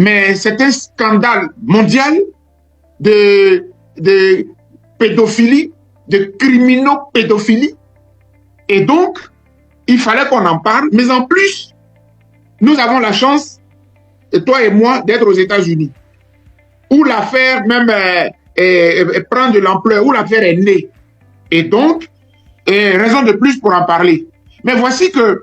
Mais c'est un scandale mondial de pédophilie, de criminopédophilie. Et donc, il fallait qu'on en parle. Mais en plus, nous avons la chance, toi et moi, d'être aux États-Unis, où l'affaire même prend de l'ampleur, où l'affaire est née. Et donc, raison de plus pour en parler. Mais voici que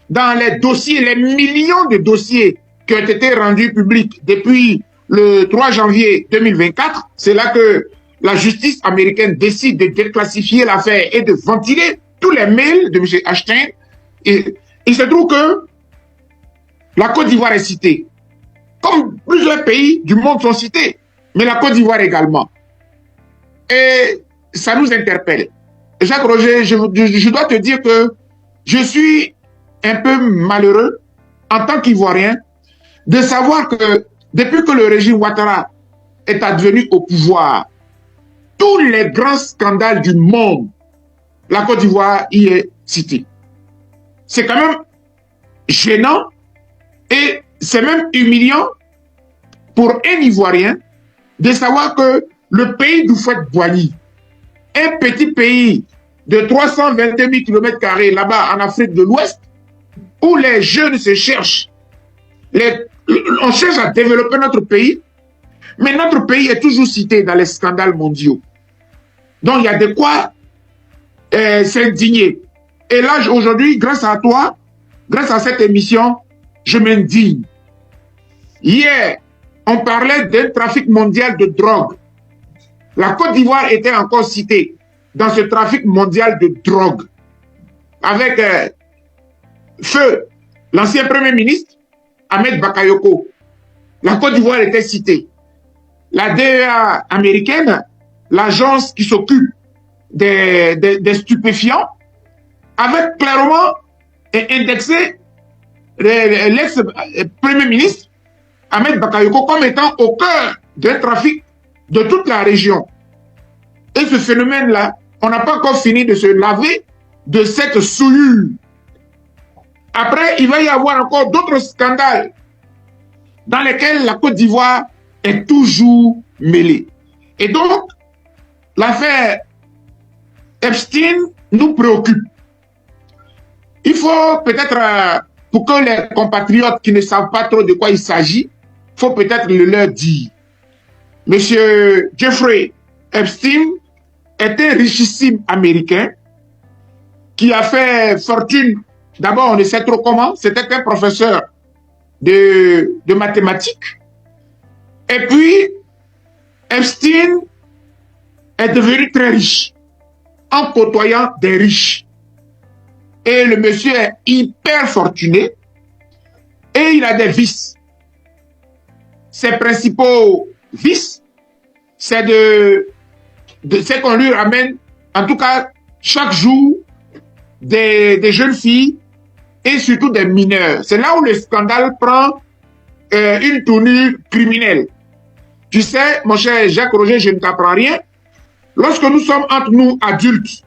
dans les dossiers, les millions de dossiers qui ont été rendus publics depuis le 3 janvier 2024, c'est là que la justice américaine décide de déclassifier l'affaire et de ventiler tous les mails de M. Ashton. Et il se trouve que la Côte d'Ivoire est citée. Comme plusieurs pays du monde sont cités, mais la Côte d'Ivoire également. Et ça nous interpelle. Jacques Roger, je dois te dire que je suis un peu malheureux en tant qu'Ivoirien de savoir que depuis que le régime Ouattara est advenu au pouvoir, tous les grands scandales du monde, la Côte d'Ivoire y est citée. C'est quand même gênant et c'est même humiliant pour un Ivoirien de savoir que le pays d'Houphouët-Boigny, un petit pays de 322 000 km² là-bas en Afrique de l'Ouest, où les jeunes se cherchent, on cherche à développer notre pays, mais notre pays est toujours cité dans les scandales mondiaux. Donc il y a de quoi s'indigner. Et là, aujourd'hui, grâce à toi, grâce à cette émission, je m'indigne. Hier, on parlait d'un trafic mondial de drogue. La Côte d'Ivoire était encore citée dans ce trafic mondial de drogue. Avec feu l'ancien Premier ministre, Ahmed Bakayoko. La Côte d'Ivoire était citée. La DEA américaine, l'agence qui s'occupe des stupéfiants, avait clairement indexé l'ex-Premier ministre, Ahmed Bakayoko, comme étant au cœur d'un trafic de toute la région. Et ce phénomène-là, on n'a pas encore fini de se laver de cette souillure. Après, il va y avoir encore d'autres scandales dans lesquels la Côte d'Ivoire est toujours mêlée. Et donc, l'affaire Epstein nous préoccupe. Il faut peut-être, pour que les compatriotes qui ne savent pas trop de quoi il s'agit, il faut peut-être le leur dire. Monsieur Jeffrey Epstein est un richissime Américain qui a fait fortune. D'abord, on ne sait trop comment. C'était un professeur de mathématiques. Et puis, Epstein est devenu très riche en côtoyant des riches. Et le monsieur est hyper fortuné et il a des vices. Ses principaux vices, c'est c'est qu'on lui ramène, en tout cas, chaque jour, des jeunes filles et surtout des mineurs. C'est là où le scandale prend une tournure criminelle. Tu sais, mon cher Jacques Roger, je ne t'apprends rien. Lorsque nous sommes entre nous adultes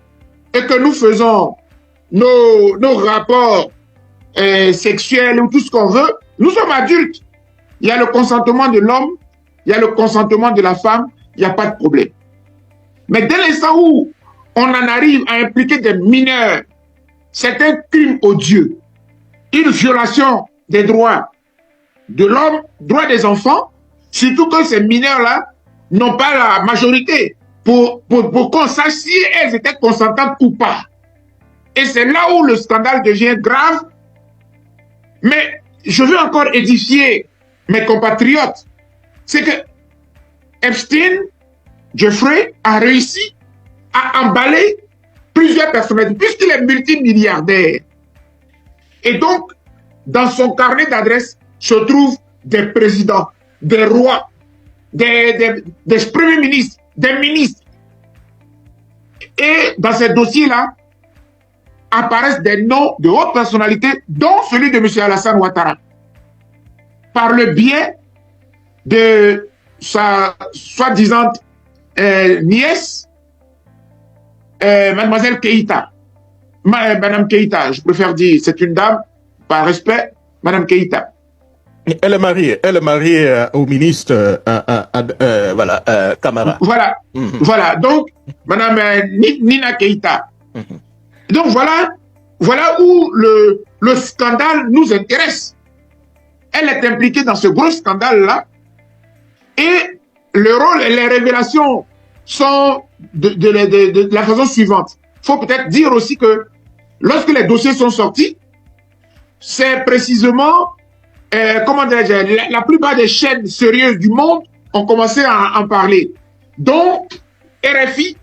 et que nous faisons nos rapports sexuels ou tout ce qu'on veut, nous sommes adultes. Il y a le consentement de l'homme, il y a le consentement de la femme, il n'y a pas de problème. Mais dès l'instant où on en arrive à impliquer des mineurs, c'est un crime odieux, une violation des droits de l'homme, droits des enfants, surtout que ces mineurs-là n'ont pas la majorité pour qu'on sache si elles étaient consentantes ou pas. Et c'est là où le scandale devient grave. Mais je veux encore édifier mes compatriotes. C'est que Epstein, Jeffrey, a réussi à emballer plusieurs personnalités, puisqu'il est multimilliardaire. Et donc, dans son carnet d'adresses se trouvent des présidents, des rois, des premiers ministres, des ministres. Et dans ces dossiers-là, apparaissent des noms de hautes personnalités, dont celui de M. Alassane Ouattara, par le biais de sa soi-disant nièce, mademoiselle Keïta. Madame Keïta, je préfère dire, c'est une dame, par respect, Madame Keïta. Elle est mariée au ministre voilà, Camara. Voilà, voilà. Donc, Madame Nina Keïta. Donc voilà où le scandale nous intéresse. Elle est impliquée dans ce gros scandale-là. Et le rôle et les révélations sont de la façon suivante. Il faut peut-être dire aussi que lorsque les dossiers sont sortis, c'est précisément, comment dirais-je, la plupart des chaînes sérieuses du monde ont commencé à en parler. Donc, RFI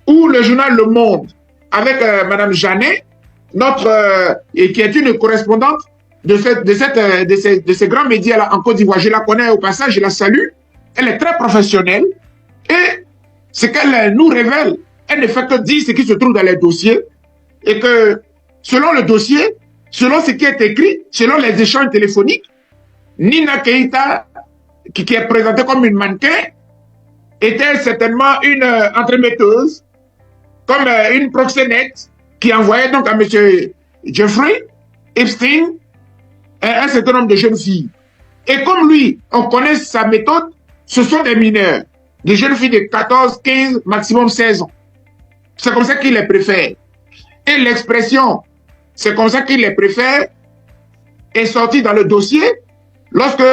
ou le journal Le Monde, avec Madame Janet, qui est une correspondante de ces grands médias-là en Côte d'Ivoire. Je la connais au passage, je la salue. Elle est très professionnelle et ce qu'elle nous révèle, elle ne fait que dire ce qui se trouve dans les dossiers et que selon le dossier, selon ce qui est écrit, selon les échanges téléphoniques, Nina Keïta, qui est présentée comme une mannequin, était certainement une entremetteuse, comme une proxénète qui envoyait donc à M. Jeffrey Epstein un certain nombre de jeunes filles. Et comme lui, on connaît sa méthode, ce sont des mineurs, des jeunes filles de 14, 15, maximum 16 ans. C'est comme ça qu'il les préfère. Et l'expression, c'est comme ça qu'il les préfère, est sortie dans le dossier lorsque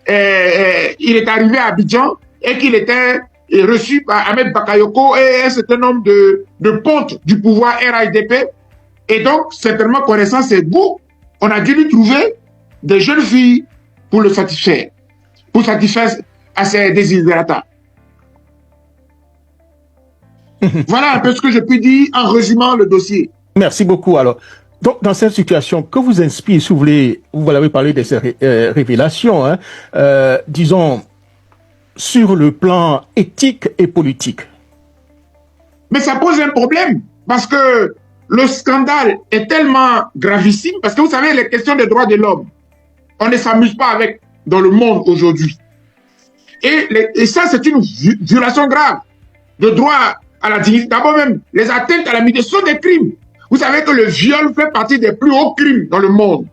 il est arrivé à Abidjan et qu'il était reçu par Ahmed Bakayoko et un certain nombre de pontes du pouvoir RHDP. Et donc, certainement connaissant ses goûts, on a dû lui trouver des jeunes filles pour le satisfaire, pour satisfaire à ses désiderata. Voilà un peu ce que je peux dire en résumant le dossier. Merci beaucoup. Alors, donc, dans cette situation, que vous inspire, si vous l'avez parlé de ces révélations, hein, disons, sur le plan éthique et politique? Mais ça pose un problème, parce que le scandale est tellement gravissime, parce que vous savez, les questions des droits de l'homme, on ne s'amuse pas avec dans le monde aujourd'hui. Et ça, c'est une violation grave de droit à la dignité. D'abord même, les atteintes à la dignité sont des crimes. Vous savez que le viol fait partie des plus hauts crimes dans le monde.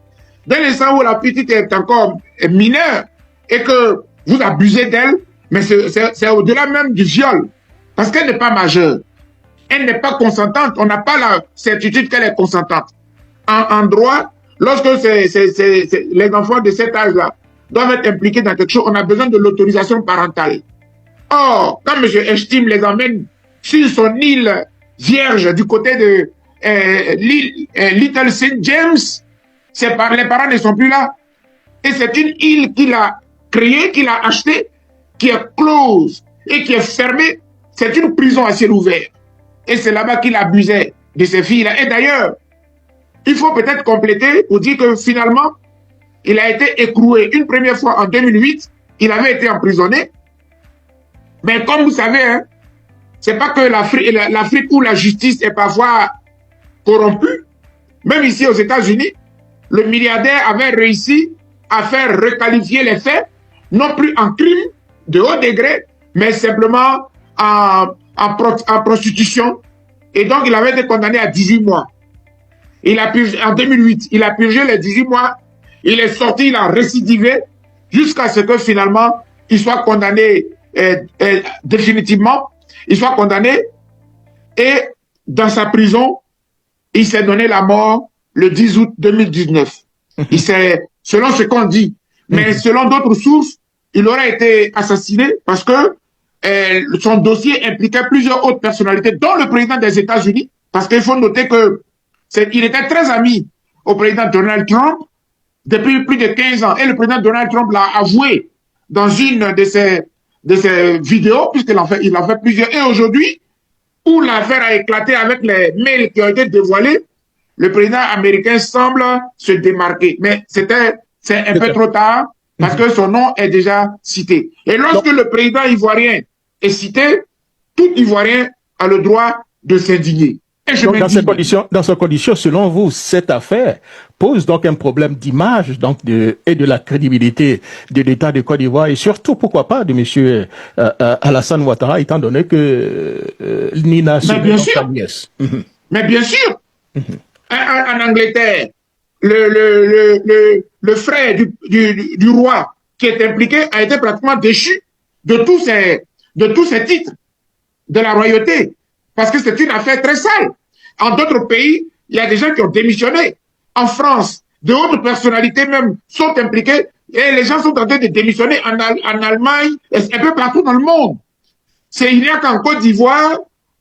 Dès l'instant où la petite est encore mineure et que vous abusez d'elle, mais c'est au-delà même du viol, parce qu'elle n'est pas majeure. Elle n'est pas consentante. On n'a pas la certitude qu'elle est consentante. En droit, lorsque les enfants de cet âge-là doivent être impliqués dans quelque chose, on a besoin de l'autorisation parentale. Or, quand M. Epstein les emmène sur son île vierge du côté de Little St. James, les parents ne sont plus là. Et c'est une île qu'il a créée, qu'il a achetée, qui est close et qui est fermée. C'est une prison à ciel ouvert. Et c'est là-bas qu'il abusait de ces filles-là. Et d'ailleurs, il faut peut-être compléter pour dire que finalement, il a été écroué une première fois en 2008. Il avait été emprisonné. Mais comme vous savez, hein, c'est pas que l'Afrique où la justice est parfois corrompue. Même ici aux États-Unis, le milliardaire avait réussi à faire requalifier les faits, non plus en crime de haut degré, mais simplement en prostitution. Et donc, il avait été condamné à 18 mois. En 2008, il a purgé les 18 mois. Il est sorti, il a récidivé jusqu'à ce que finalement, il soit condamné définitivement. Il soit condamné et dans sa prison, il s'est donné la mort le 10 août 2019. Selon ce qu'on dit. Mais selon d'autres sources, il aurait été assassiné parce que son dossier impliquait plusieurs autres personnalités, dont le président des États-Unis, parce qu'il faut noter qu'il était très ami au président Donald Trump depuis plus de 15 ans. Et le président Donald Trump l'a avoué dans une de ses vidéos, puisqu'il en fait plusieurs. Et aujourd'hui, où l'affaire a éclaté avec les mails qui ont été dévoilés, le président américain semble se démarquer. Mais c'est un peu trop tard, parce que son nom est déjà cité. Et lorsque le président ivoirien est cité, tout Ivoirien a le droit de s'indigner. Donc, dans ces conditions, selon vous, cette affaire pose donc un problème d'image et de la crédibilité de l'État de Côte d'Ivoire et surtout, pourquoi pas, de M. Alassane Ouattara, étant donné que Nina Mais bien sûr. Mais bien sûr. En Angleterre, le frère du roi qui est impliqué a été pratiquement déchu de tous ses titres de la royauté. Parce que c'est une affaire très sale. En d'autres pays, il y a des gens qui ont démissionné. En France, d'autres personnalités même sont impliquées et les gens sont en train de démissionner en Allemagne et un peu partout dans le monde. Il n'y a qu'en Côte d'Ivoire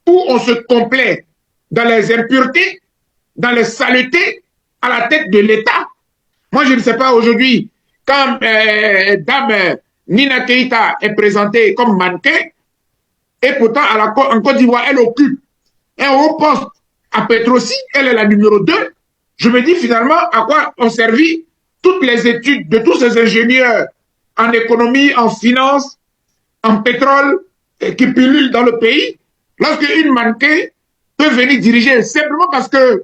où on se complaît dans les impuretés, dans les saletés à la tête de l'État. Moi, je ne sais pas aujourd'hui, quand Dame Nina Keïta est présentée comme mannequin, et pourtant en Côte d'Ivoire, elle occupe un haut poste à Petrosi, elle est la numéro 2. Je me dis finalement à quoi ont servi toutes les études de tous ces ingénieurs en économie, en finance, en pétrole, qui pullulent dans le pays, lorsque une mannequin peut venir diriger simplement parce que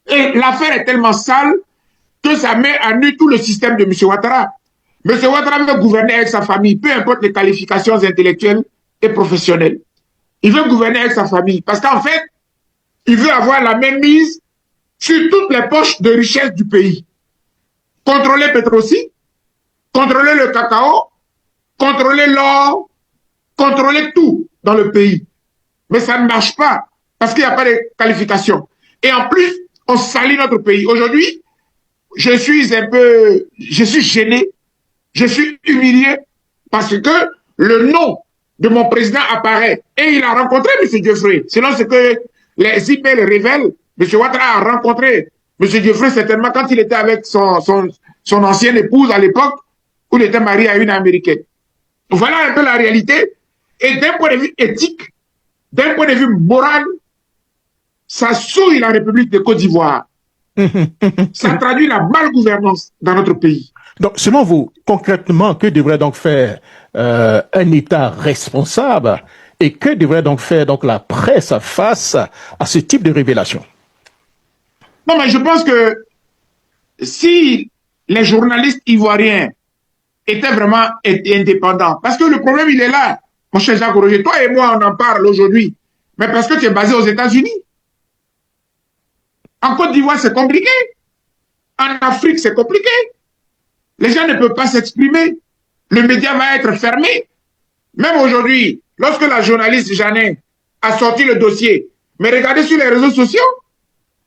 l'affaire est tellement sale que ça met à nu tout le système de M. Ouattara. M. Ouattara veut gouverner avec sa famille, peu importe les qualifications intellectuelles et professionnelles. Il veut gouverner avec sa famille parce qu'en fait, il veut avoir la même mise sur toutes les poches de richesse du pays. Contrôler Petrosi, contrôler le cacao, contrôler l'or, contrôler tout dans le pays. Mais ça ne marche pas parce qu'il n'y a pas de qualification. Et en plus, on salit notre pays. Aujourd'hui, je suis gêné, je suis humilié parce que le nom de mon président apparaît et il a rencontré M. Dieuffré. Selon ce que les emails révèlent, M. Ouattara a rencontré M. Dieuffré certainement quand il était avec son ancienne épouse à l'époque où il était marié à une Américaine. Voilà un peu la réalité. Et d'un point de vue éthique, d'un point de vue moral, ça souille la République de Côte d'Ivoire. Ça traduit la malgouvernance dans notre pays. Donc, selon vous, concrètement, que devrait donc faire un État responsable et que devrait donc faire donc la presse face à ce type de révélation? Non, mais je pense que si les journalistes ivoiriens étaient vraiment indépendants, parce que le problème, il est là, mon cher Jacques Roger, toi et moi, on en parle aujourd'hui, mais parce que tu es basé aux États-Unis. En Côte d'Ivoire, c'est compliqué. En Afrique, c'est compliqué. Les gens ne peuvent pas s'exprimer. Le média va être fermé. Même aujourd'hui, lorsque la journaliste Jeannet a sorti le dossier, mais regardez sur les réseaux sociaux,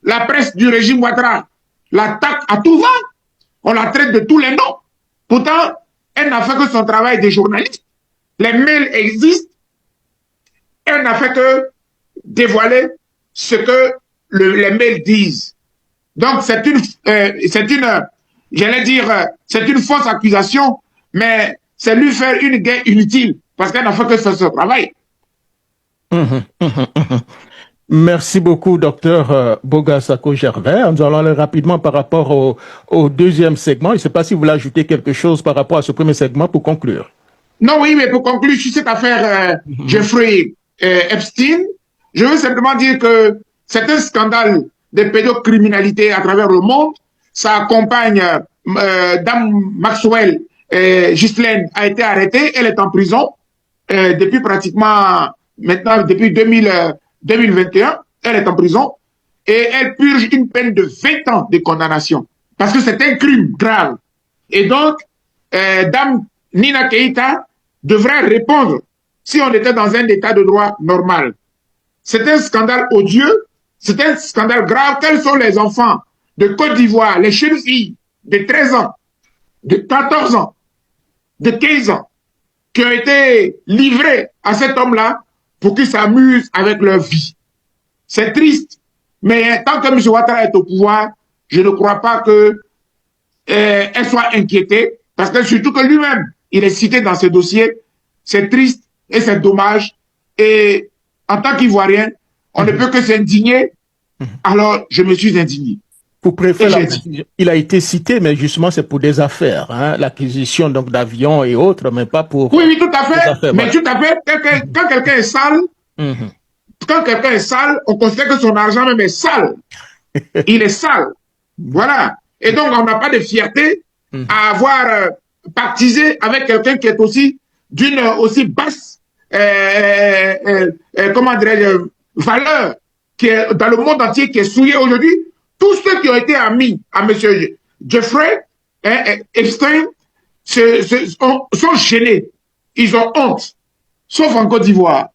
la presse du régime Ouattara l'attaque à tout va. On la traite de tous les noms. Pourtant, elle n'a fait que son travail de journaliste. Les mails existent. Elle n'a fait que dévoiler ce que les mails disent. Donc, c'est une fausse accusation, mais c'est lui faire une guerre inutile, parce qu'elle n'a fait que faire ce travail. Merci beaucoup, docteur Boga Sako Gervais. Nous allons aller rapidement par rapport au deuxième segment. Je ne sais pas si vous voulez ajouter quelque chose par rapport à ce premier segment pour conclure. Non, oui, mais pour conclure sur cette affaire Jeffrey Epstein, je veux simplement dire que c'est un scandale de pédocriminalité à travers le monde. Ça accompagne Dame Maxwell Ghislaine a été arrêtée. Elle est en prison depuis pratiquement maintenant, depuis 2021. Elle est en prison et elle purge une peine de 20 ans de condamnation parce que c'est un crime grave. Et donc, Dame Nina Keïta devrait répondre si on était dans un état de droit normal. C'est un scandale odieux, c'est un scandale grave. Quels sont les enfants de Côte d'Ivoire, les jeunes filles de 13 ans, de 14 ans, de 15 ans, qui ont été livrés à cet homme-là pour qu'ils s'amusent avec leur vie? C'est triste, mais tant que M. Ouattara est au pouvoir, je ne crois pas qu'elle soit inquiétée, parce que surtout que lui-même, il est cité dans ce dossier. C'est triste et c'est dommage. Et en tant qu'Ivoirien, on ne peut que s'indigner. Alors, je me suis indigné. Vous préférez il a été cité, mais justement, c'est pour des affaires, hein, l'acquisition donc d'avions et autres, mais pas pour... Oui, oui, tout à fait. Affaires, mais voilà. Tout à fait, quand quelqu'un est sale, quand quelqu'un est sale, on considère que son argent même est sale. Il est sale. Voilà. Et donc, on n'a pas de fierté à avoir pactisé avec quelqu'un qui est aussi d'une aussi basse, comment dirais-je, valeur, qui est dans le monde entier, qui est souillé aujourd'hui. Tous ceux qui ont été amis à M. Jeffrey Epstein sont gênés. Ils ont honte. Sauf en Côte d'Ivoire.